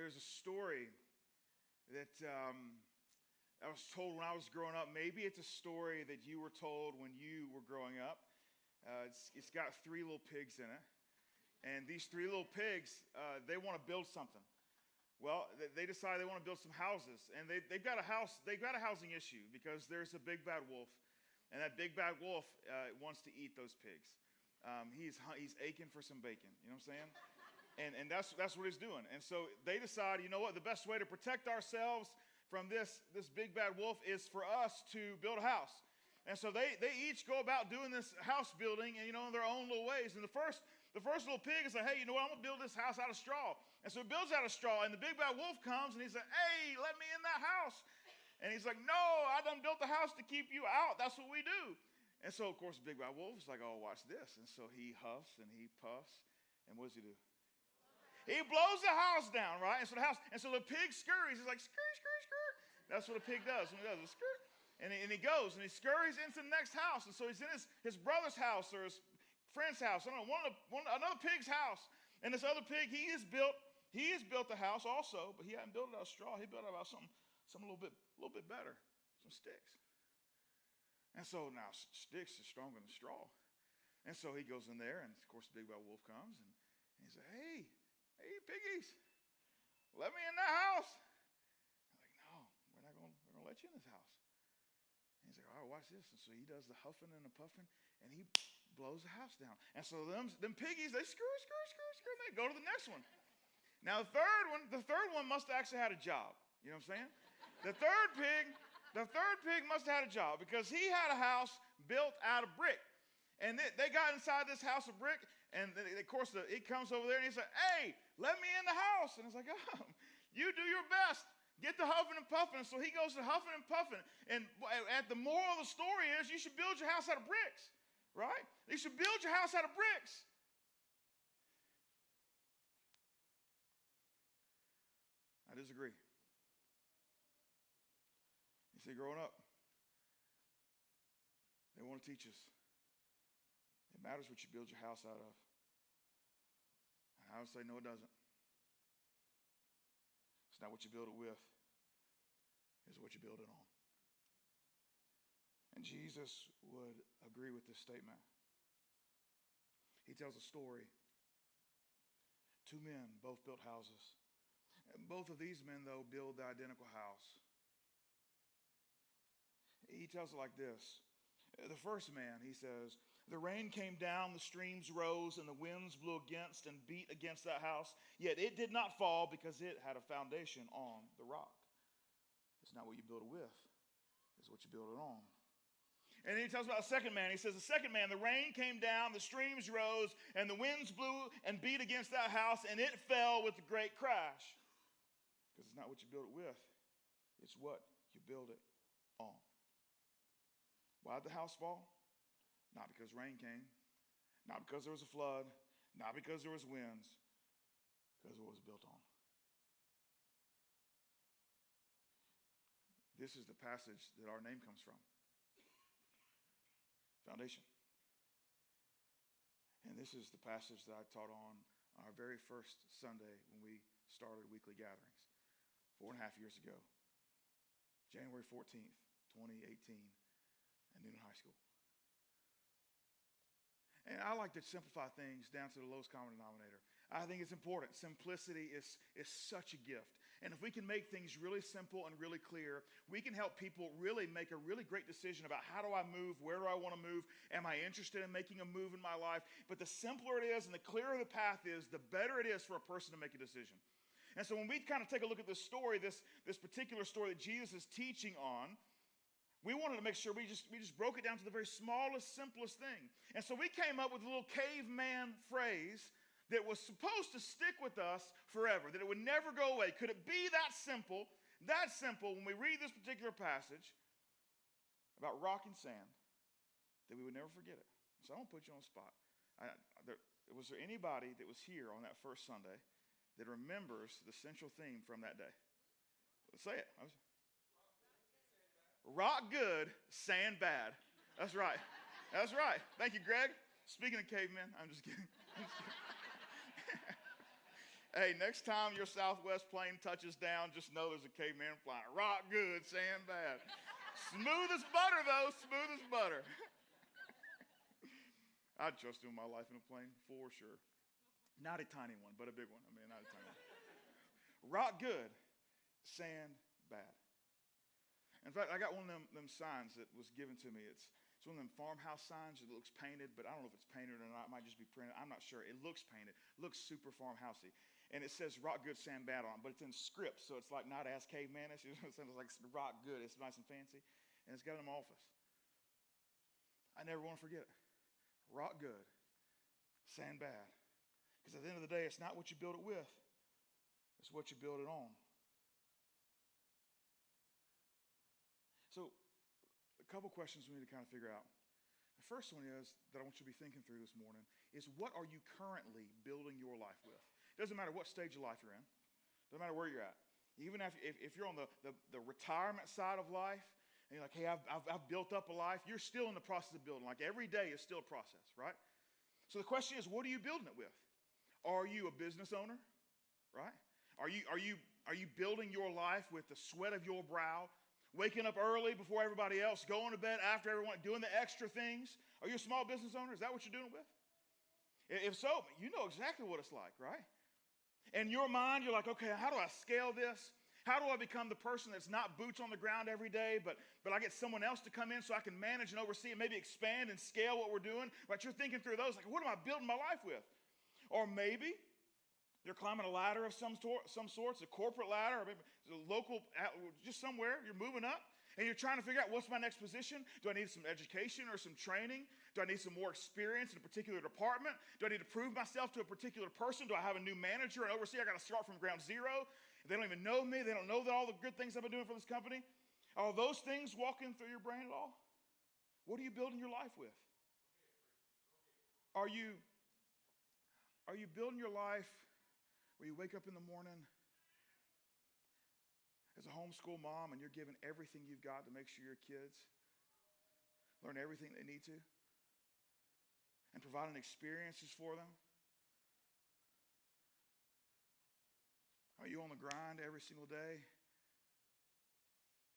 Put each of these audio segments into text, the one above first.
there's a story that I was told when I was growing up. Maybe it's a story that you were told when you were growing up. It's got three little pigs in it. And these three little pigs, they want to build something. Well, they decide they want to build some houses. And they've got a housing issue because there's a big bad wolf. And that big bad wolf wants to eat those pigs. He's aching for some bacon. You know what I'm saying? And that's what he's doing. And so they decide, you know what, the best way to protect ourselves from this big bad wolf is for us to build a house. And so they each go about doing this house building, and in their own little ways. And the first little pig is like, hey, you know what, I'm going to build this house out of straw. And so he builds out of straw, and the big bad wolf comes, and he's like, hey, let me in that house. And he's like, no, I done built the house to keep you out. That's what we do. And so, of course, the big bad wolf is like, oh, watch this. And so he huffs and he puffs, and what does he do? He blows the house down, right? And so the pig scurries. He's like, scurry, scurry, scurry. That's what a pig does when he does it. Scurry. And he goes and he scurries into the next house. And so he's in his brother's house or his friend's house. I don't know, another pig's house. And this other pig, he has built a house also, but he hadn't built it out of straw. He built it out of something a little bit better, some sticks. And so now sticks is stronger than straw. And so he goes in there, and of course the big bad wolf comes, and he says, hey, piggies, let me in that house. I'm like, no, we're going to let you in this house. And he's like, all right, watch this. And so he does the huffing and the puffing, and he blows the house down. And so them piggies, they screw, and they go to the next one. Now the third one must have actually had a job. You know what I'm saying? The third pig must have had a job because he had a house built out of brick. And they got inside this house of brick, and of course he comes over there and he's like, hey, let me in the house. And it's like, oh, you do your best. Get the huffing and puffing. And so he goes to huffing and puffing. And the moral of the story is you should build your house out of bricks, right? You should build your house out of bricks. I disagree. You see, growing up, they want to teach us. It matters what you build your house out of. And I would say, no, it doesn't. It's not what you build it with. It's what you build it on. And Jesus would agree with this statement. He tells a story. Two men both built houses. And both of these men, though, build the identical house. He tells it like this. The first man, he says, the rain came down, the streams rose, and the winds blew against and beat against that house. Yet it did not fall because it had a foundation on the rock. It's not what you build it with. It's what you build it on. And then he tells about the second man. He says, the second man, the rain came down, the streams rose, and the winds blew and beat against that house, and it fell with a great crash. Because it's not what you build it with. It's what you build it on. Why did the house fall? Not because rain came. Not because there was a flood. Not because there was winds. Because it was built on. This is the passage that our name comes from. Foundation. And this is the passage that I taught on our very first Sunday when we started weekly gatherings 4.5 years ago. January 14th, 2018. At Newton High School. And I like to simplify things down to the lowest common denominator. I think it's important. Simplicity is such a gift. And if we can make things really simple and really clear, we can help people really make a really great decision about how do I move, where do I want to move, am I interested in making a move in my life? But the simpler it is and the clearer the path is, the better it is for a person to make a decision. And so when we kind of take a look at this story, this particular story that Jesus is teaching on, we wanted to make sure we just broke it down to the very smallest, simplest thing. And so we came up with a little caveman phrase that was supposed to stick with us forever, that it would never go away. Could it be that simple when we read this particular passage about rock and sand, that we would never forget it? So I don't put you on the spot. Was there anybody that was here on that first Sunday that remembers the central theme from that day? Let's say it. Rock good, sand bad. That's right. That's right. Thank you, Greg. Speaking of cavemen, I'm just kidding. Hey, next time your Southwest plane touches down, just know there's a caveman flying. Rock good, sand bad. Smooth as butter, though. Smooth as butter. I'd trust him in my life in a plane, for sure. Not a tiny one, but a big one. I mean, not a tiny one. Rock good, sand bad. In fact, I got one of them signs that was given to me. It's one of them farmhouse signs. It looks painted, but I don't know if it's painted or not. It might just be printed. I'm not sure. It looks painted. It looks super farmhousey. And it says rock good, sand bad on it, but it's in script, so it's like not as cavemanish. It's like rock good. It's nice and fancy. And it's got an office. I never want to forget it. Rock good, sand bad. Because at the end of the day, it's not what you build it with. It's what you build it on. So, a couple questions we need to kind of figure out. The first one is that I want you to be thinking through this morning is what are you currently building your life with? It doesn't matter what stage of life you're in. It doesn't matter where you're at. Even if you're on the retirement side of life, and you're like, hey, I've built up a life, you're still in the process of building. Like every day is still a process, right? So the question is, what are you building it with? Are you a business owner, right? Are you building your life with the sweat of your brow, waking up early before everybody else, going to bed after everyone, doing the extra things? Are you a small business owner? Is that what you're doing it with? If so, you know exactly what it's like, right? In your mind, you're like, okay, how do I scale this? How do I become the person that's not boots on the ground every day, but I get someone else to come in so I can manage and oversee and maybe expand and scale what we're doing? But you're thinking through those, like, what am I building my life with? Or maybe you're climbing a ladder of some sorts, a corporate ladder, or maybe a local, just somewhere, you're moving up, and you're trying to figure out what's my next position. Do I need some education or some training? Do I need some more experience in a particular department? Do I need to prove myself to a particular person? Do I have a new manager and overseer? I got to start from ground zero. They don't even know me. They don't know that all the good things I've been doing for this company. Are those things walking through your brain at all? What are you building your life with? Are you building your life where you wake up in the morning as a homeschool mom and you're giving everything you've got to make sure your kids learn everything they need to and providing experiences for them? Are you on the grind every single day?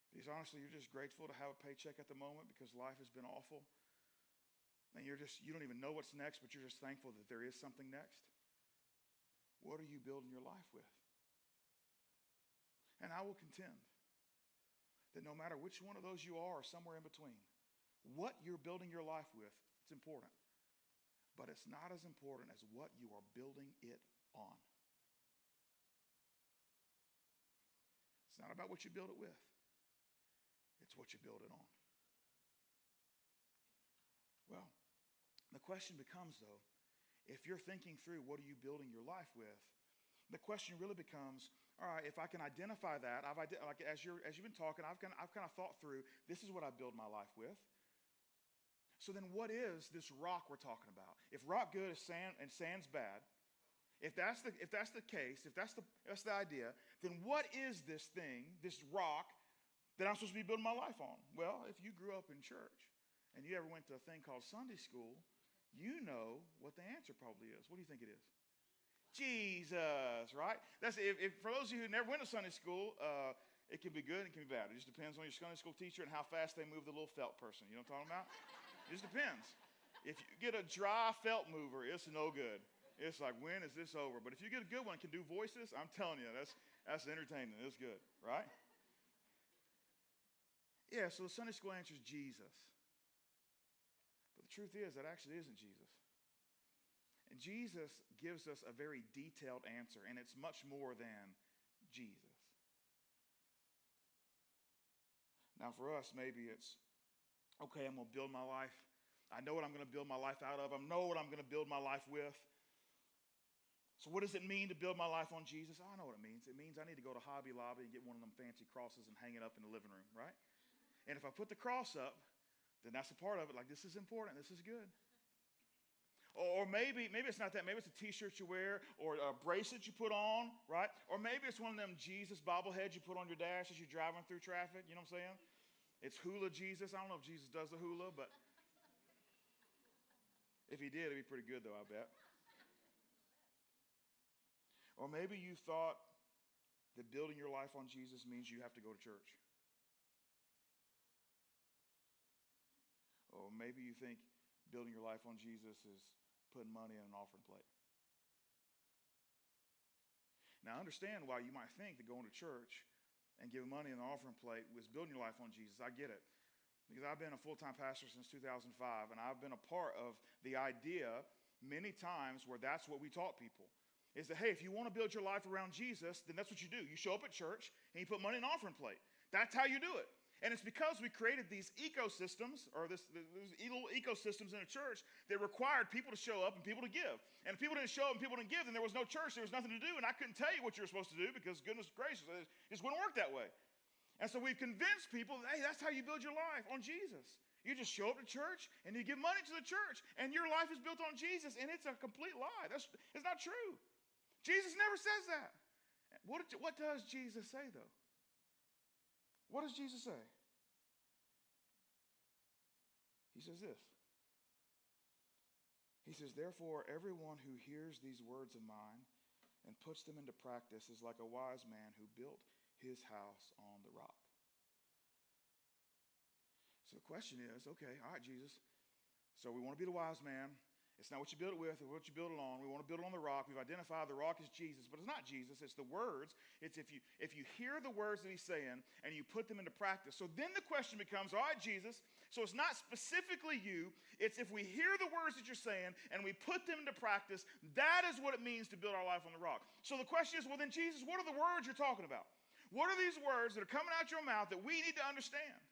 Because honestly, you're just grateful to have a paycheck at the moment because life has been awful. And you don't even know what's next, but you're just thankful that there is something next. What are you building your life with? And I will contend that no matter which one of those you are or somewhere in between, what you're building your life with, it's important. But it's not as important as what you are building it on. It's not about what you build it with. It's what you build it on. Well, the question becomes, though, if you're thinking through what are you building your life with, the question really becomes, all right, if I can identify that, like as you've been talking, I've kind of thought through, this is what I build my life with. So then what is this rock we're talking about? If rock good is sand and sand's bad, if that's the case, if that's the idea, then what is this thing, this rock, that I'm supposed to be building my life on? Well, if you grew up in church and you ever went to a thing called Sunday school, you know what the answer probably is. What do you think it is? Jesus, right? That's if for those of you who never went to Sunday school, it can be good and it can be bad. It just depends on your Sunday school teacher and how fast they move the little felt person. You know what I'm talking about? It just depends. If you get a dry felt mover, it's no good. It's like, when is this over? But if you get a good one, can do voices, I'm telling you, that's entertaining. It's good, right? Yeah, so the Sunday school answer is Jesus. But the truth is, that actually isn't Jesus. And Jesus gives us a very detailed answer, and it's much more than Jesus. Now, for us, maybe it's, okay, I'm going to build my life. I know what I'm going to build my life out of. I know what I'm going to build my life with. So what does it mean to build my life on Jesus? Oh, I know what it means. It means I need to go to Hobby Lobby and get one of them fancy crosses and hang it up in the living room, right? And if I put the cross up, then that's a part of it. Like, this is important. This is good. Or maybe it's not that. Maybe it's a T-shirt you wear or a bracelet you put on, right? Or maybe it's one of them Jesus bobbleheads you put on your dash as you're driving through traffic. You know what I'm saying? It's hula Jesus. I don't know if Jesus does the hula, but if he did, it'd be pretty good, though, I bet. Or maybe you thought that building your life on Jesus means you have to go to church. Or maybe you think building your life on Jesus is putting money in an offering plate. Now, I understand why you might think that going to church and giving money in an offering plate was building your life on Jesus. I get it. Because I've been a full-time pastor since 2005, and I've been a part of the idea many times where that's what we taught people. Is that, hey, if you want to build your life around Jesus, then that's what you do. You show up at church, and you put money in an offering plate. That's how you do it. And it's because we created these ecosystems, or these little ecosystems in a church that required people to show up and people to give. And if people didn't show up and people didn't give, then there was no church, there was nothing to do, and I couldn't tell you what you were supposed to do because goodness gracious, it just wouldn't work that way. And so we've convinced people that, hey, that's how you build your life, on Jesus. You just show up to church and you give money to the church and your life is built on Jesus, and it's a complete lie. It's not true. Jesus never says that. What does Jesus say, though? What does Jesus say? He says this. He says, therefore, everyone who hears these words of mine and puts them into practice is like a wise man who built his house on the rock. So the question is, okay, all right, Jesus. So we want to be the wise man. It's not what you build it with or what you build it on. We want to build it on the rock. We've identified the rock is Jesus, but it's not Jesus. It's the words. It's if you hear the words that he's saying and you put them into practice. So then the question becomes, all right, Jesus, so it's not specifically you. It's if we hear the words that you're saying and we put them into practice, that is what it means to build our life on the rock. So the question is, well then, Jesus, what are the words you're talking about? What are these words that are coming out your mouth that we need to understand?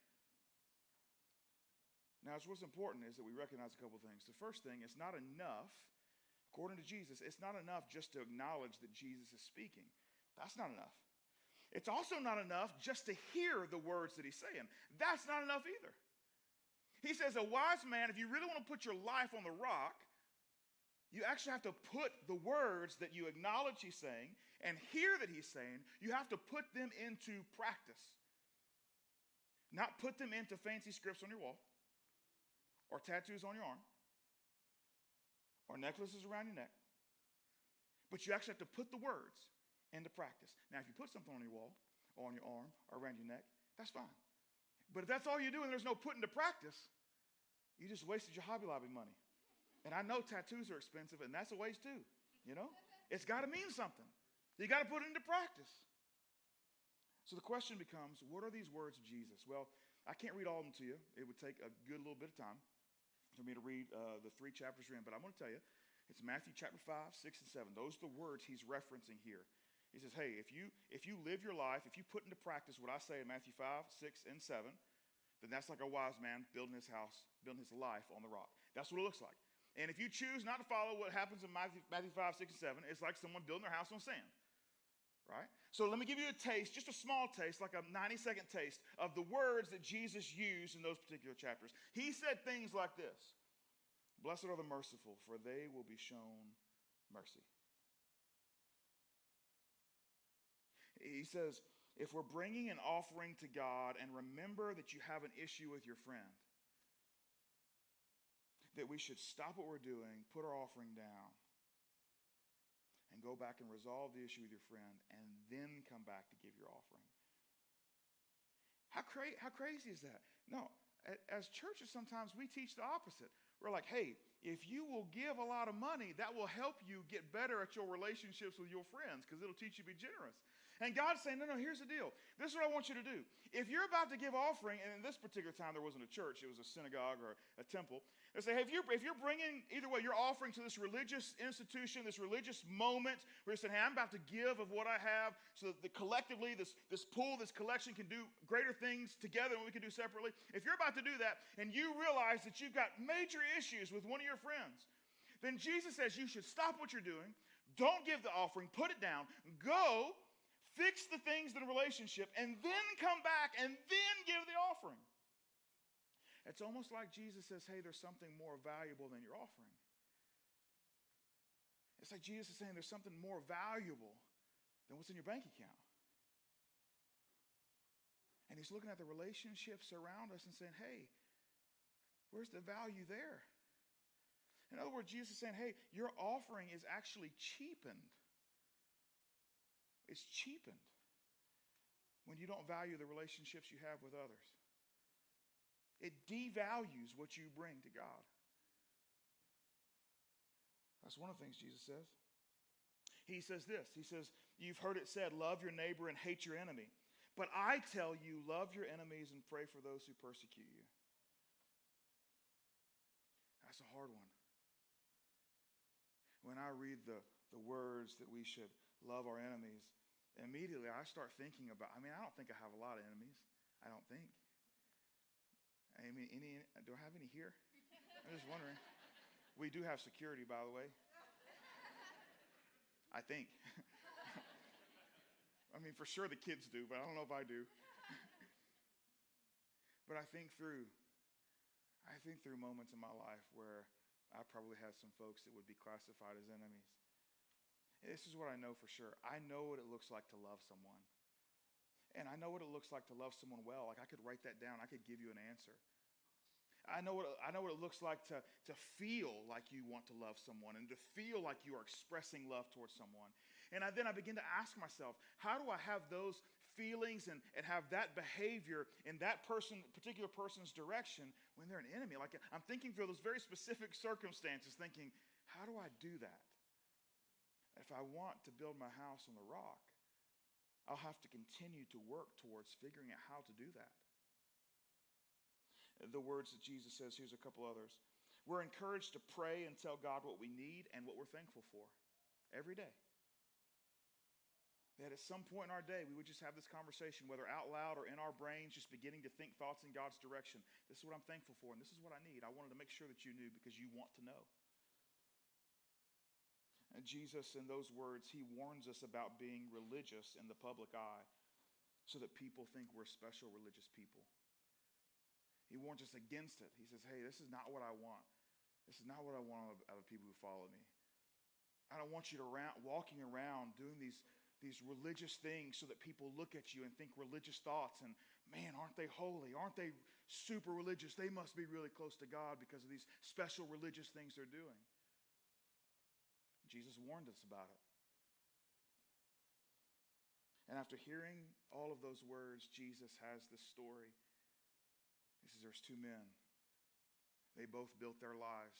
Now, what's important is that we recognize a couple things. The first thing, it's not enough, according to Jesus, it's not enough just to acknowledge that Jesus is speaking. That's not enough. It's also not enough just to hear the words that he's saying. That's not enough either. He says a wise man, if you really want to put your life on the rock, you actually have to put the words that you acknowledge he's saying and hear that he's saying, you have to put them into practice. Not put them into fancy scripts on your wall, or tattoos on your arm, or necklaces around your neck. But you actually have to put the words into practice. Now, if you put something on your wall, or on your arm, or around your neck, that's fine. But if that's all you do and there's no put into practice, you just wasted your Hobby Lobby money. And I know tattoos are expensive, and that's a waste too, you know? It's got to mean something. You got to put it into practice. So the question becomes, what are these words of Jesus? Well, I can't read all of them to you. It would take a good little bit of time for me to read the 3 chapters we're in, but I'm going to tell you, it's Matthew chapter 5, 6, and 7. Those are the words he's referencing here. He says, hey, if you live your life, if you put into practice what I say in Matthew 5, 6, and 7, then that's like a wise man building his house, building his life on the rock. That's what it looks like. And if you choose not to follow what happens in Matthew 5, 6, and 7, it's like someone building their house on sand. Right? So let me give you a taste, just a small taste, like a 90-second taste of the words that Jesus used in those particular chapters. He said things like this: blessed are the merciful, for they will be shown mercy. He says, if we're bringing an offering to God and remember that you have an issue with your friend, that we should stop what we're doing, put our offering down, and go back and resolve the issue with your friend, and then come back to give your offering. How crazy is that? No, as churches, sometimes we teach the opposite. We're like, hey, if you will give a lot of money, that will help you get better at your relationships with your friends because it'll teach you to be generous. And God's saying, no, here's the deal. This is what I want you to do. If you're about to give offering, and in this particular time there wasn't a church, it was a synagogue or a temple. They say, hey, if you're bringing, either way, you're offering to this religious institution, this religious moment, where you're saying, hey, I'm about to give of what I have so that collectively this pool, this collection can do greater things together than we can do separately. If you're about to do that and you realize that you've got major issues with one of your friends, then Jesus says you should stop what you're doing, don't give the offering, put it down, go fix the things in the relationship, and then come back and then give the offering. It's almost like Jesus says, hey, there's something more valuable than your offering. It's like Jesus is saying there's something more valuable than what's in your bank account. And he's looking at the relationships around us and saying, hey, where's the value there? In other words, Jesus is saying, hey, your offering is actually cheapened It's cheapened when you don't value the relationships you have with others. It devalues what you bring to God. That's one of the things Jesus says. He says this. He says, you've heard it said, love your neighbor and hate your enemy. But I tell you, love your enemies and pray for those who persecute you. That's a hard one. When I read the words that we should love our enemies, immediately I start thinking about, I don't think I have a lot of enemies. I don't think. Do I have any here? I'm just wondering. We do have security, by the way. I think. For sure the kids do, but I don't know if I do. But I think through moments in my life where I probably had some folks that would be classified as enemies. This is what I know for sure. I know what it looks like to love someone. And I know what it looks like to love someone well. Like I could write that down. I could give you an answer. I know what it looks like to feel like you want to love someone and to feel like you are expressing love towards someone. And then I begin to ask myself, how do I have those feelings and have that behavior in that particular person's direction when they're an enemy? Like I'm thinking through those very specific circumstances, thinking, how do I do that? If I want to build my house on the rock, I'll have to continue to work towards figuring out how to do that. The words that Jesus says, here's a couple others. We're encouraged to pray and tell God what we need and what we're thankful for every day. That at some point in our day, we would just have this conversation, whether out loud or in our brains, just beginning to think thoughts in God's direction. This is what I'm thankful for, and this is what I need. I wanted to make sure that you knew because you want to know. And Jesus, in those words, he warns us about being religious in the public eye so that people think we're special religious people. He warns us against it. He says, hey, this is not what I want. This is not what I want out of people who follow me. I don't want you to walking around doing these religious things so that people look at you and think religious thoughts and, man, aren't they holy? Aren't they super religious? They must be really close to God because of these special religious things they're doing. Jesus warned us about it. And after hearing all of those words, Jesus has this story. He says there's two men. They both built their lives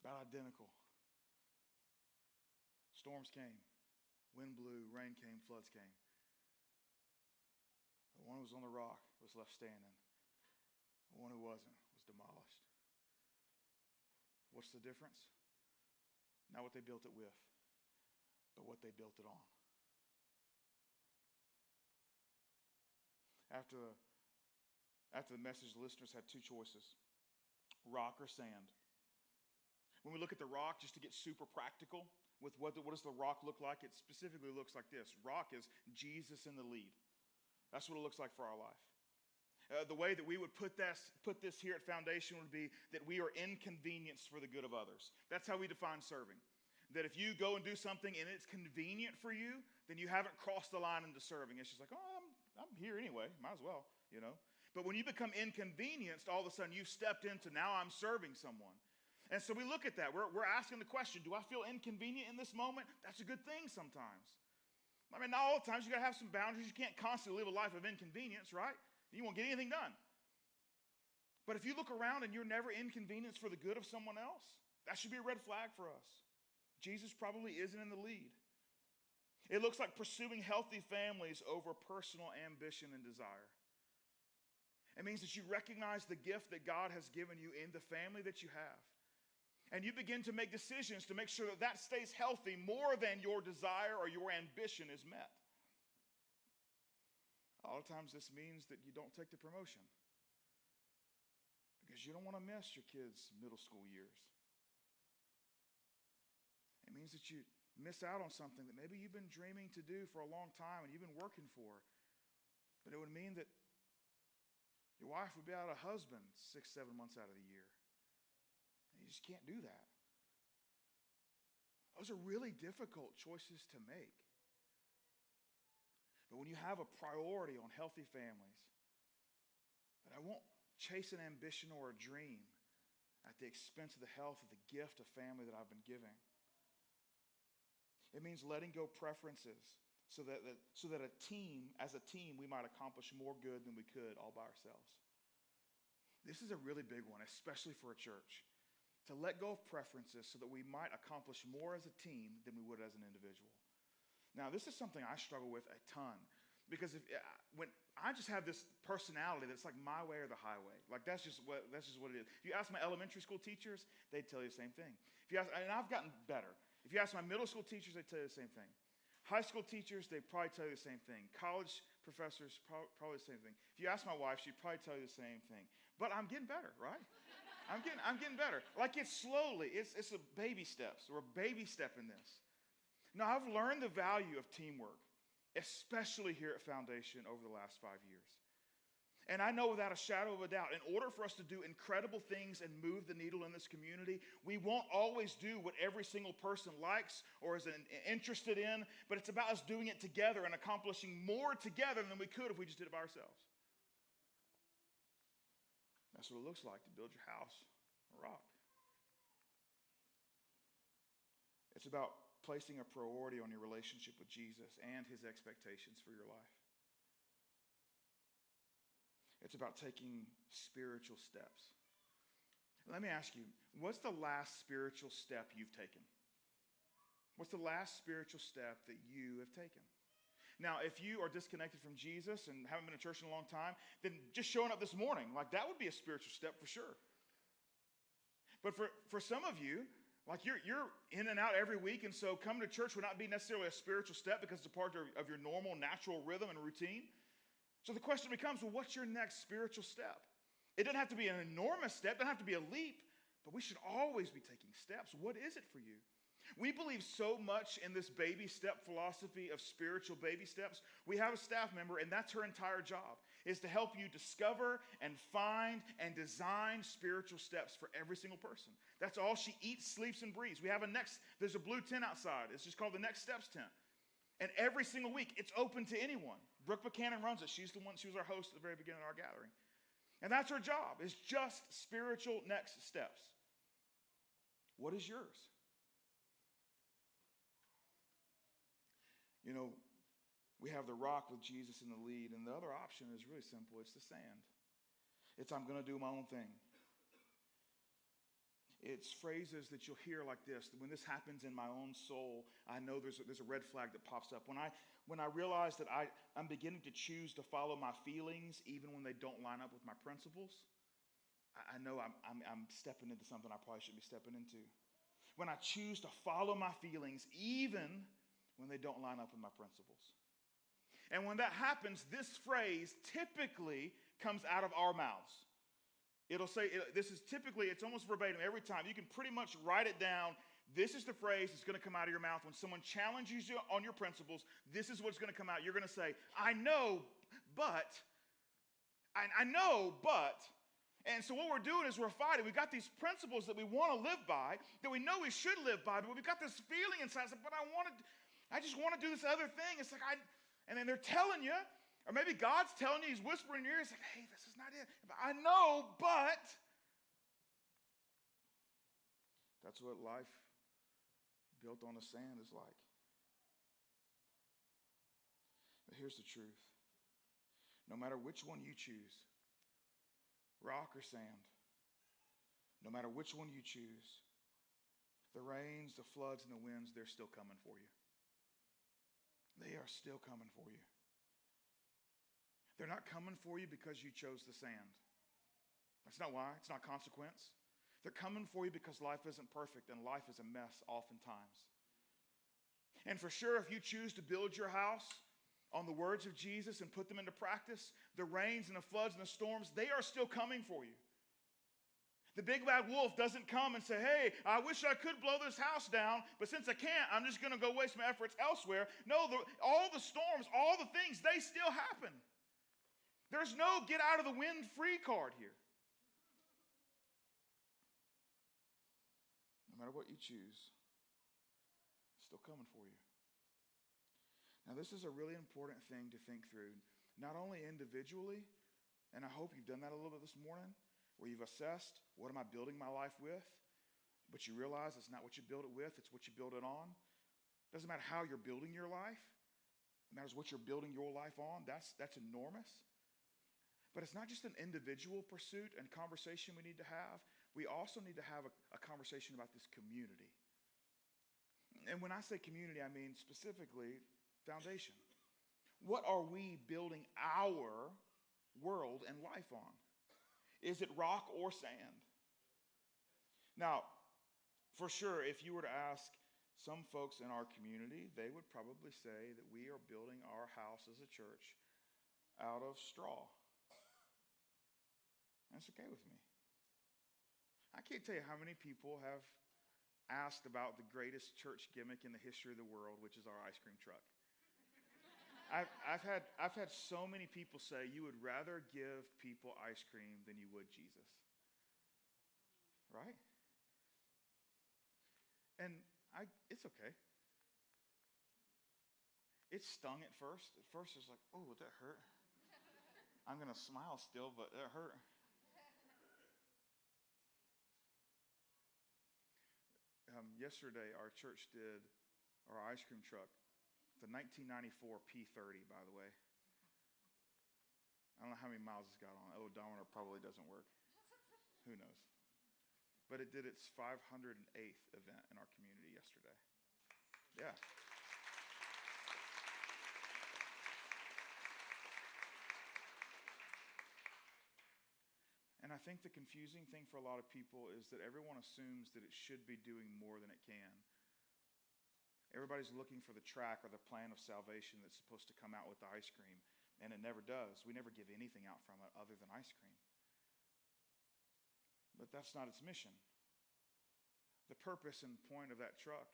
about identical. Storms came, wind blew, rain came, floods came. The one who was on the rock was left standing. The one who wasn't was demolished. What's the difference? Not what they built it with, but what they built it on. After the message, the listeners had two choices, rock or sand. When we look at the rock, just to get super practical, with what does the rock look like? It specifically looks like this. Rock is Jesus in the lead. That's what it looks like for our life. The way that we would put this here at Foundation would be that we are inconvenienced for the good of others. That's how we define serving. That if you go and do something and it's convenient for you, then you haven't crossed the line into serving. It's just like, oh, I'm here anyway. Might as well, you know. But when you become inconvenienced, all of a sudden you've stepped into now I'm serving someone. And so we look at that. We're asking the question, do I feel inconvenient in this moment? That's a good thing sometimes. Not all the times. You got to have some boundaries. You can't constantly live a life of inconvenience, right? You won't get anything done. But if you look around and you're never inconvenienced for the good of someone else, that should be a red flag for us. Jesus probably isn't in the lead. It looks like pursuing healthy families over personal ambition and desire. It means that you recognize the gift that God has given you in the family that you have. And you begin to make decisions to make sure that that stays healthy more than your desire or your ambition is met. A lot of times this means that you don't take the promotion because you don't want to miss your kids' middle school years. It means that you miss out on something that maybe you've been dreaming to do for a long time and you've been working for. But it would mean that your wife would be out a husband 6-7 months out of the year. And you just can't do that. Those are really difficult choices to make. But when you have a priority on healthy families, that I won't chase an ambition or a dream at the expense of the health of the gift of family that I've been giving. It means letting go preferences so that a team, as a team, we might accomplish more good than we could all by ourselves. This is a really big one, especially for a church. To let go of preferences so that we might accomplish more as a team than we would as an individual. Now, this is something I struggle with a ton. Because when I just have this personality that's like my way or the highway. Like that's just what it is. If you ask my elementary school teachers, they'd tell you the same thing. And I've gotten better. If you ask my middle school teachers, they'd tell you the same thing. High school teachers, they'd probably tell you the same thing. College professors, probably the same thing. If you ask my wife, she'd probably tell you the same thing. But I'm getting better, right? I'm getting better. Like it's slowly. It's a baby steps. We're a baby step in this. Now, I've learned the value of teamwork, especially here at Foundation over the last 5 years. And I know without a shadow of a doubt, in order for us to do incredible things and move the needle in this community, we won't always do what every single person likes or is interested in, but it's about us doing it together and accomplishing more together than we could if we just did it by ourselves. That's what it looks like to build your house on a rock. It's about placing a priority on your relationship with Jesus and his expectations for your life. It's about taking spiritual steps. Let me ask you, what's the last spiritual step you've taken? What's the last spiritual step that you have taken? Now, if you are disconnected from Jesus and haven't been in church in a long time, then just showing up this morning, like that would be a spiritual step for sure. But for some of you, like you're in and out every week, and so coming to church would not be necessarily a spiritual step because it's a part of your normal, natural rhythm and routine. So the question becomes, well, what's your next spiritual step? It doesn't have to be an enormous step, it doesn't have to be a leap, but we should always be taking steps. What is it for you? We believe so much in this baby step philosophy of spiritual baby steps. We have a staff member, and that's her entire job, is to help you discover and find and design spiritual steps for every single person. That's all she eats, sleeps, and breathes. There's a blue tent outside. It's just called the Next Steps tent. And every single week, it's open to anyone. Brooke Buchanan runs it. She was our host at the very beginning of our gathering. And that's her job, is just spiritual next steps. What is yours? You know, we have the rock with Jesus in the lead, and the other option is really simple. It's the sand. It's I'm going to do my own thing. It's phrases that you'll hear like this. When this happens in my own soul, I know there's a red flag that pops up. When I realize that I'm beginning to choose to follow my feelings even when they don't line up with my principles, I know I'm stepping into something I probably shouldn't be stepping into. When I choose to follow my feelings even when they don't line up with my principles. And when that happens, this phrase typically comes out of our mouths. It'll say, it's almost verbatim every time. You can pretty much write it down. This is the phrase that's going to come out of your mouth. When someone challenges you on your principles, this is what's going to come out. You're going to say, I know, but. And so what we're doing is we're fighting. We've got these principles that we want to live by, that we know we should live by, but we've got this feeling inside, but I just want to do this other thing. It's like, and then they're telling you, or maybe God's telling you, he's whispering in your ear, he's like, hey, this is not it. I know, but. That's what life built on the sand is like. But here's the truth. No matter which one you choose, rock or sand, no matter which one you choose, the rains, the floods, and the winds, they're still coming for you. They are still coming for you. They're not coming for you because you chose the sand. That's not why. It's not consequence. They're coming for you because life isn't perfect and life is a mess oftentimes. And for sure, if you choose to build your house on the words of Jesus and put them into practice, the rains and the floods and the storms, they are still coming for you. The big bad wolf doesn't come and say, hey, I wish I could blow this house down, but since I can't, I'm just going to go waste my efforts elsewhere. No, all the storms, all the things, they still happen. There's no get out of the wind free card here. No matter what you choose, it's still coming for you. Now, this is a really important thing to think through, not only individually, and I hope you've done that a little bit this morning, where you've assessed, what am I building my life with? But you realize it's not what you build it with, it's what you build it on. Doesn't matter how you're building your life. It matters what you're building your life on. That's enormous. But it's not just an individual pursuit and conversation we need to have. We also need to have a conversation about this community. And when I say community, I mean specifically foundation. What are we building our world and life on? Is it rock or sand? Now, for sure, if you were to ask some folks in our community, they would probably say that we are building our house as a church out of straw. That's okay with me. I can't tell you how many people have asked about the greatest church gimmick in the history of the world, which is our ice cream truck. I've had so many people say you would rather give people ice cream than you would Jesus. Right? And it's okay. It stung at first. At first it's like, oh, that hurt. I'm going to smile still, but that hurt. Yesterday, our church did our ice cream truck. It's a 1994 P30, by the way. I don't know how many miles it's got on. Oh, odometer probably doesn't work. Who knows? But it did its 508th event in our community yesterday. Yeah. And I think the confusing thing for a lot of people is that everyone assumes that it should be doing more than it can. Everybody's looking for the track or the plan of salvation that's supposed to come out with the ice cream, and it never does. We never give anything out from it other than ice cream. But that's not its mission. The purpose and point of that truck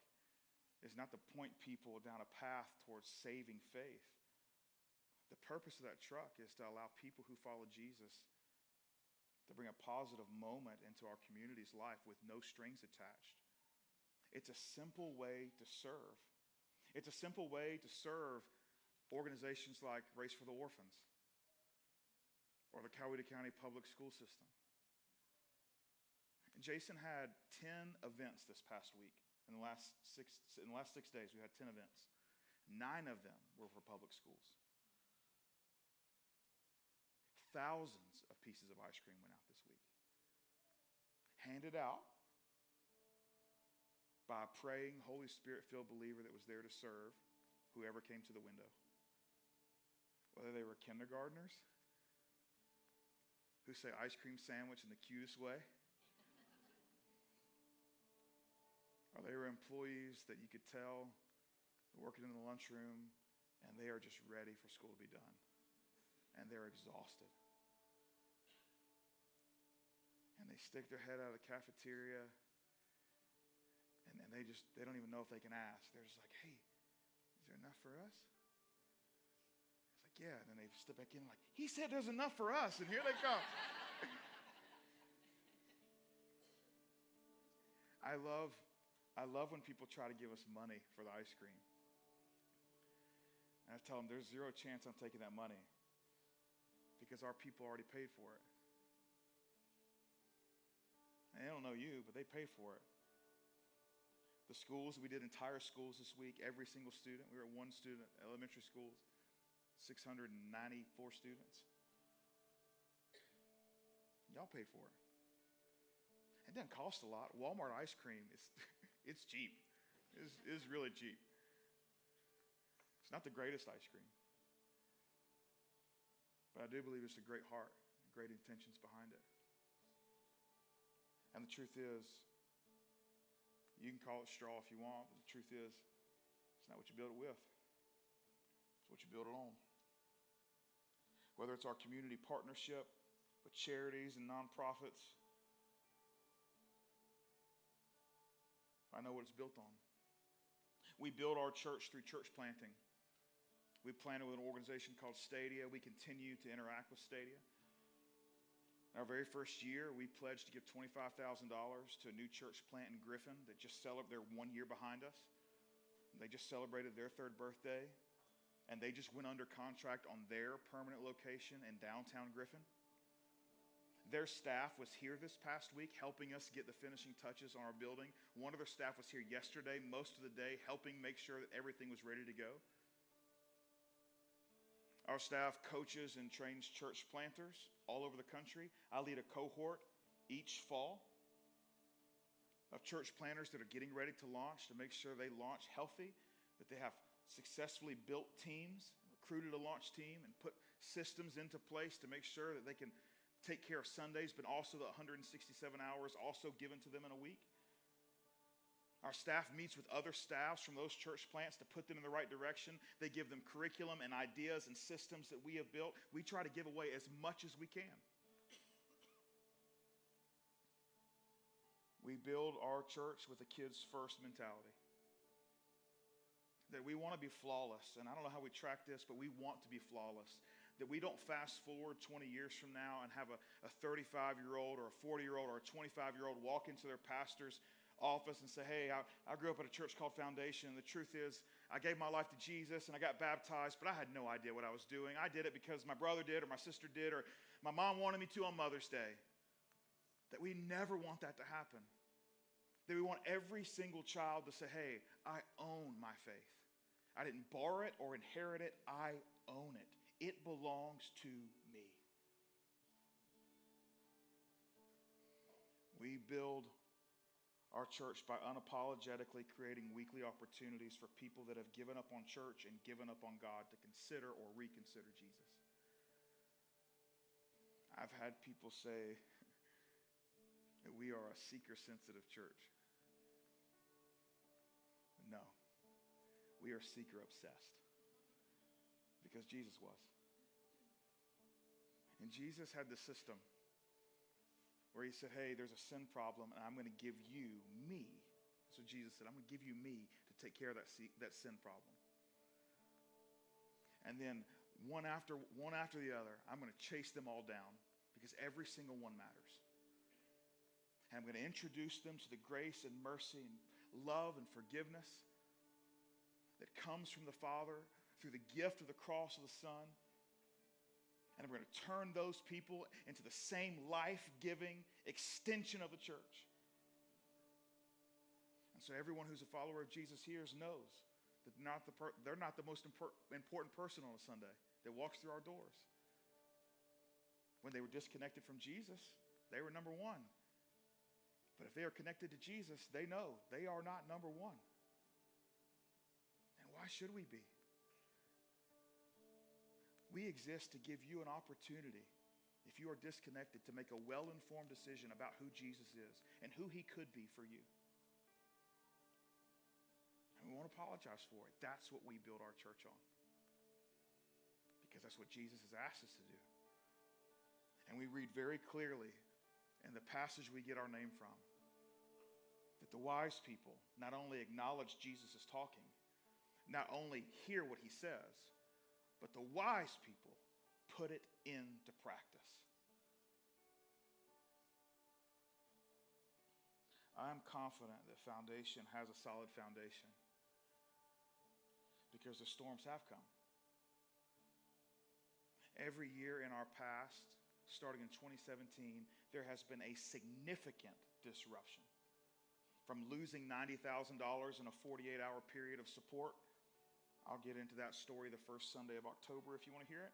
is not to point people down a path towards saving faith. The purpose of that truck is to allow people who follow Jesus to bring a positive moment into our community's life with no strings attached. It's a simple way to serve. It's a simple way to serve organizations like Race for the Orphans or the Coweta County Public School System. Jason had 10 events this past week. In the last 6 days, we had 10 events. 9 of them were for public schools. Thousands of pieces of ice cream went out this week. Handed out by a praying, Holy Spirit-filled believer that was there to serve whoever came to the window. Whether they were kindergartners who say ice cream sandwich in the cutest way, or they were employees that you could tell working in the lunchroom and they are just ready for school to be done. And they're exhausted. And they stick their head out of the cafeteria and they don't even know if they can ask. They're just like, hey, is there enough for us? It's like, yeah. And then they step back in like, he said there's enough for us, and here they come. I love when people try to give us money for the ice cream. And I tell them there's zero chance I'm taking that money because our people already paid for it. And they don't know you, but they pay for it. The schools, we did entire schools this week, every single student. We were at one student, elementary schools, 694 students. Y'all pay for it. It doesn't cost a lot. Walmart ice cream, it's cheap. It's really cheap. It's not the greatest ice cream. But I do believe it's a great heart, great intentions behind it. And the truth is, you can call it straw if you want, but the truth is, it's not what you build it with. It's what you build it on. Whether it's our community partnership with charities and nonprofits, I know what it's built on. We build our church through church planting. We planted with an organization called Stadia. We continue to interact with Stadia. In our very first year, we pledged to give $25,000 to a new church plant in Griffin that just celebrated, they're 1 year behind us. They just celebrated their 3rd birthday, and they just went under contract on their permanent location in downtown Griffin. Their staff was here this past week helping us get the finishing touches on our building. One of their staff was here yesterday, most of the day, helping make sure that everything was ready to go. Our staff coaches and trains church planters all over the country. I lead a cohort each fall of church planters that are getting ready to launch, to make sure they launch healthy, that they have successfully built teams, recruited a launch team, and put systems into place to make sure that they can take care of Sundays, but also the 167 hours also given to them in a week. Our staff meets with other staffs from those church plants to put them in the right direction. They give them curriculum and ideas and systems that we have built. We try to give away as much as we can. We build our church with a kids first mentality. That we want to be flawless. And I don't know how we track this, but we want to be flawless. That we don't fast forward 20 years from now and have a 35-year-old or a 40-year-old or a 25-year-old walk into their pastor's office and say, hey, I grew up at a church called Foundation, and the truth is I gave my life to Jesus and I got baptized, but I had no idea what I was doing. I did it because my brother did or my sister did or my mom wanted me to on Mother's Day. That we never want that to happen. That we want every single child to say, hey, I own my faith. I didn't borrow it or inherit it. I own it. It belongs to me. We build our church by unapologetically creating weekly opportunities for people that have given up on church and given up on God to consider or reconsider Jesus. I've had people say that we are a seeker-sensitive church. No, we are seeker-obsessed because Jesus was. And Jesus had the system where he said, hey, there's a sin problem, and I'm going to give you me. So Jesus said, I'm going to give you me to take care of that sin problem. And then one after the other, I'm going to chase them all down because every single one matters. And I'm going to introduce them to the grace and mercy and love and forgiveness that comes from the Father through the gift of the cross of the Son. And I'm going to turn those people into the same life-giving extension of the church. And so everyone who's a follower of Jesus here knows that they're not the most important person on a Sunday that walks through our doors. When they were disconnected from Jesus, they were number one. But if they are connected to Jesus, they know they are not number one. And why should we be? We exist to give you an opportunity, if you are disconnected, to make a well-informed decision about who Jesus is and who he could be for you. And we won't apologize for it. That's what we build our church on. Because that's what Jesus has asked us to do. And we read very clearly in the passage we get our name from that the wise people not only acknowledge Jesus is talking, not only hear what he says, but the wise people put it into practice. I'm confident that Foundation has a solid foundation because the storms have come. Every year in our past, starting in 2017, there has been a significant disruption. From losing $90,000 in a 48-hour period of support, I'll get into that story the first Sunday of October if you want to hear it.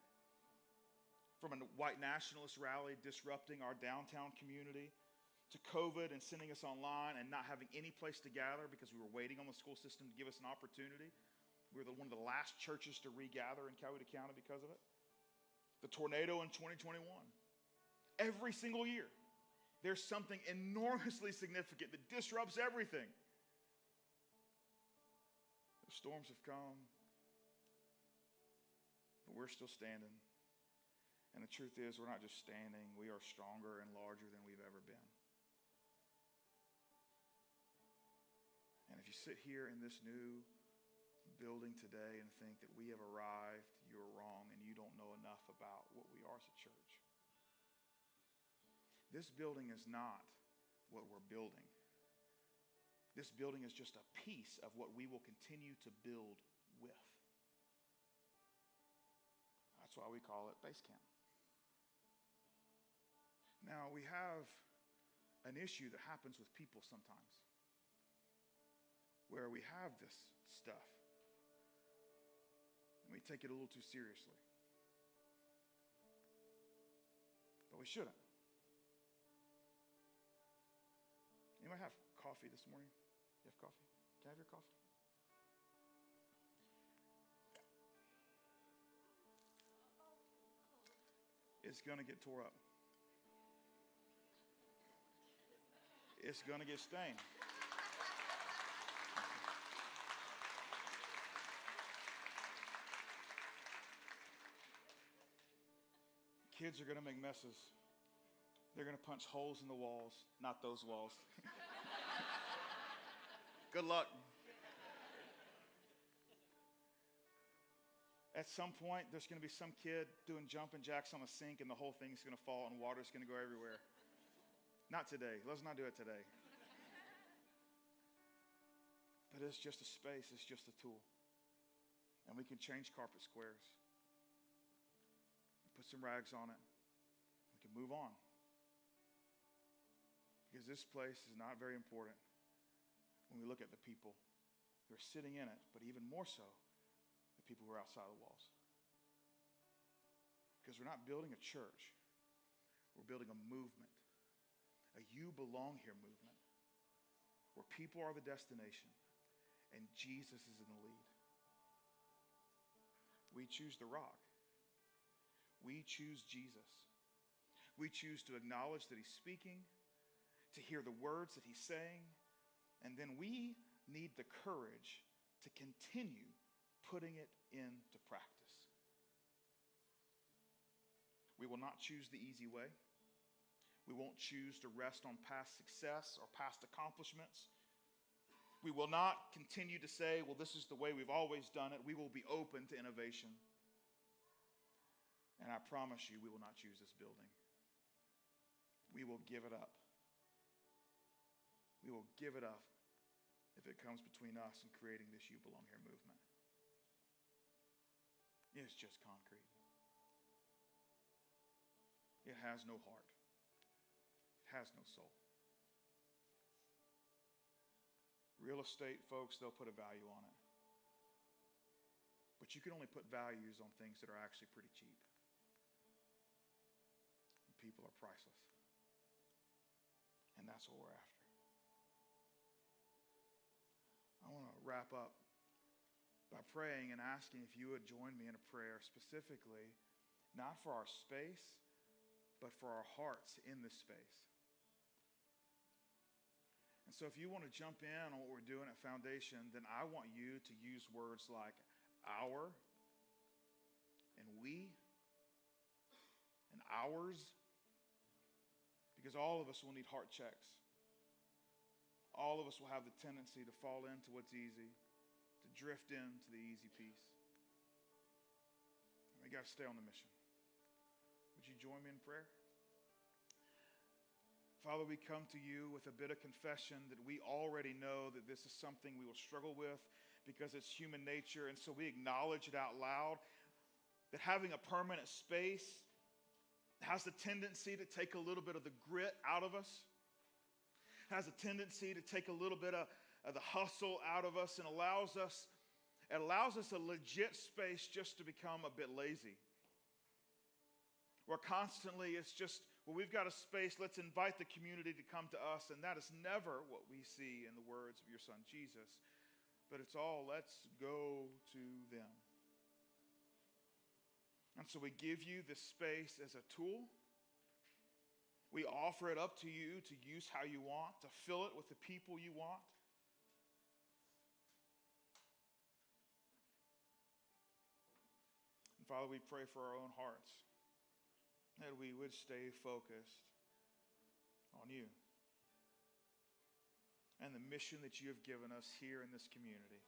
From a white nationalist rally disrupting our downtown community, to COVID and sending us online and not having any place to gather because we were waiting on the school system to give us an opportunity. We were one of the last churches to regather in Coweta County because of it. The tornado in 2021. Every single year, there's something enormously significant that disrupts everything. The storms have come, but we're still standing. And the truth is, we're not just standing, we are stronger and larger than we've ever been. And if you sit here in this new building today and think that we have arrived, you're wrong, and you don't know enough about what we are as a church. This building is not what we're building. This building is just a piece of what we will continue to build with. That's why we call it Base Camp. Now, Now, we have an issue that happens with people sometimes where we have this stuff and we take it a little too seriously. But we shouldn't. Anybody have coffee this morning? You have coffee? Can I have your coffee? It's going to get tore up. It's going to get stained. Kids are going to make messes. They're going to punch holes in the walls, not those walls. Good luck. At some point, there's going to be some kid doing jumping jacks on a sink, and the whole thing's going to fall, and water's going to go everywhere. Not today. Let's not do it today. But it's just a space. It's just a tool. And we can change carpet squares. Put some rags on it. We can move on. Because this place is not very important when we look at the people who are sitting in it, but even more so, the people who are outside the walls. Because we're not building a church. We're building a movement. A you belong here movement. Where people are the destination and Jesus is in the lead. We choose the rock. We choose Jesus. We choose to acknowledge that he's speaking, to hear the words that he's saying, and then we need the courage to continue putting it into practice. We will not choose the easy way. We won't choose to rest on past success or past accomplishments. We will not continue to say, well, this is the way we've always done it. We will be open to innovation. And I promise you, we will not choose this building. We will give it up. We will give it up if it comes between us and creating this You Belong Here movement. It's just concrete. It has no heart. It has no soul. Real estate, folks, they'll put a value on it. But you can only put values on things that are actually pretty cheap. And people are priceless. And that's what we're after. I want to wrap up by praying and asking if you would join me in a prayer specifically, not for our space, but for our hearts in this space. And so if you want to jump in on what we're doing at Foundation, then I want you to use words like our and we and ours, because all of us will need heart checks. All of us will have the tendency to fall into what's easy, to drift into the easy piece. And we got to stay on the mission. Would you join me in prayer? Father, we come to you with a bit of confession that we already know that this is something we will struggle with because it's human nature, and so we acknowledge it out loud, that having a permanent space has the tendency to take a little bit of the grit out of us, has a tendency to take a little bit of the hustle out of us, and allows us a legit space just to become a bit lazy. Where constantly it's just, well, we've got a space, let's invite the community to come to us, and that is never what we see in the words of your son Jesus. But it's all, let's go to them. And so we give you this space as a tool. We offer it up to you to use how you want, to fill it with the people you want. And Father, we pray for our own hearts, that we would stay focused on you and the mission that you have given us here in this community.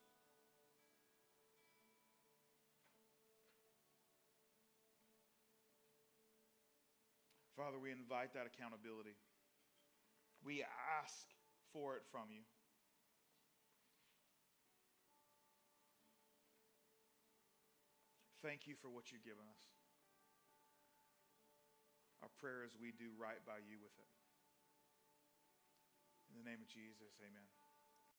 Father, we invite that accountability. We ask for it from you. Thank you for what you've given us. Our prayer is we do right by you with it. In the name of Jesus, amen.